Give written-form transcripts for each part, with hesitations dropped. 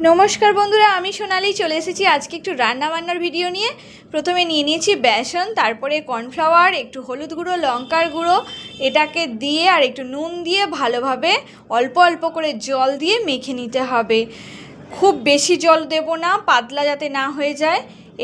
নমস্কার বন্ধুরা, আমি সোনালি চলে এসেছি আজকে একটু রান্নাবান্নার ভিডিও নিয়ে। প্রথমে নিয়ে নিয়েছি বেসন, তারপরে কর্নফ্লাওয়ার, একটু হলুদ গুঁড়ো, লঙ্কার গুঁড়ো, এটাকে দিয়ে আর একটু নুন দিয়ে ভালোভাবে অল্প অল্প করে জল দিয়ে মেখে নিতে হবে। খুব বেশি জল দেব না, পাতলা যাতে না হয়ে যায়।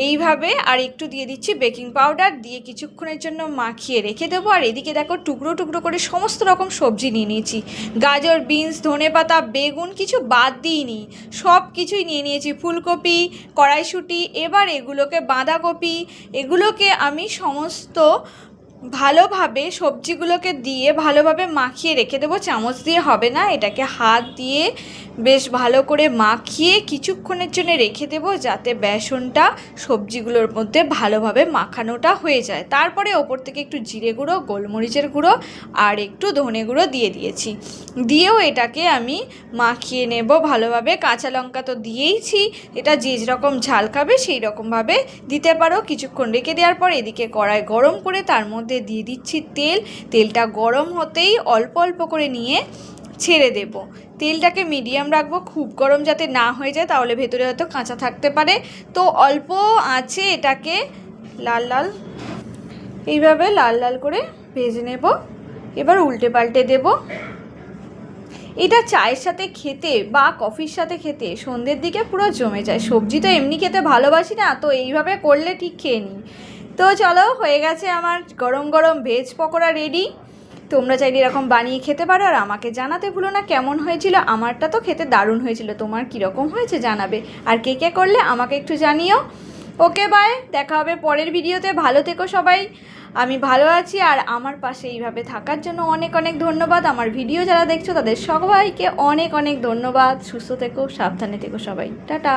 এইভাবে আর একটু দিয়ে দিচ্ছি বেকিং পাউডার, দিয়ে কিছুক্ষণের জন্য মাখিয়ে রেখে দেবো। আর এদিকে দেখো টুকরো টুকরো করে সমস্ত রকম সবজি নিয়ে নিয়েছি। গাজর, বিনস, ধনেপাতা, বেগুন কিছু বাদ দিইনি, সব কিছুই নিয়ে নিয়েছি। ফুলকপি, কড়াইশুঁটি, এবার এগুলোকে, বাঁধাকপি, এগুলোকে আমি সমস্ত ভালোভাবে সবজিগুলোকে দিয়ে ভালোভাবে মাখিয়ে রেখে দেবো। চামচ দিয়ে হবে না, এটাকে হাত দিয়ে বেশ ভালো করে মাখিয়ে কিছুক্ষণের জন্য রেখে দেবো, যাতে বেসনটা সবজিগুলোর মধ্যে ভালোভাবে মাখানোটা হয়ে যায়। তারপরে ওপর থেকে একটু জিরে গুঁড়ো, গোলমরিচের গুঁড়ো আর একটু ধনে গুঁড়ো দিয়ে দিয়েছি। দিয়েও এটাকে আমি মাখিয়ে নেব ভালোভাবে। কাঁচা লঙ্কা তো দিয়েইছি, এটা যে যেরকম ঝাল খাবে সেই রকমভাবে দিতে পারো। কিছুক্ষণ রেখে দেওয়ার পর এদিকে কড়াই গরম করে তার মধ্যে দিয়ে দিচ্ছি তেল। তেলটা গরম হতেই অল্প অল্প করে নিয়ে ছেড়ে দেব। তেলটাকে মিডিয়াম রাখবো, খুব গরম যাতে না হয়ে যায়, তাহলে ভেতরে হয়তো কাঁচা থাকতে পারে। তো অল্প আছে এটাকে লাল লাল, এইভাবে লাল লাল করে ভেজে নেব। এবার উল্টে পাল্টে দেব। এটা চায়ের সাথে খেতে বা কফির সাথে খেতে সন্ধ্যের দিকে পুরো জমে যায়। সবজি তো এমনি খেতে ভালোবাসি না, তো এইভাবে করলে ঠিক খেয়ে নিই। তো চলো, হয়ে গেছে আমার গরম গরম ভেজ পকোড়া রেডি। তোমরা চাইলে এরকম বানিয়ে খেতে পারো। আর আমাকে জানাতে ভুলো না কেমন হয়েছিল। আমারটা তো খেতে দারুণ হয়েছিল, তোমার কীরকম হয়েছে জানাবে। আর কে কে করলে আমাকে একটু জানিও। ওকে বাই, দেখা হবে পরের ভিডিওতে। ভালো থেকো সবাই। আমি ভালো আছি, আর আমার পাশে এইভাবে থাকার জন্য অনেক অনেক ধন্যবাদ। আমার ভিডিও যারা দেখছো তাদের সবাইকে অনেক অনেক ধন্যবাদ। সুস্থ থেকো, সাবধানে থেকো সবাই। টাটা।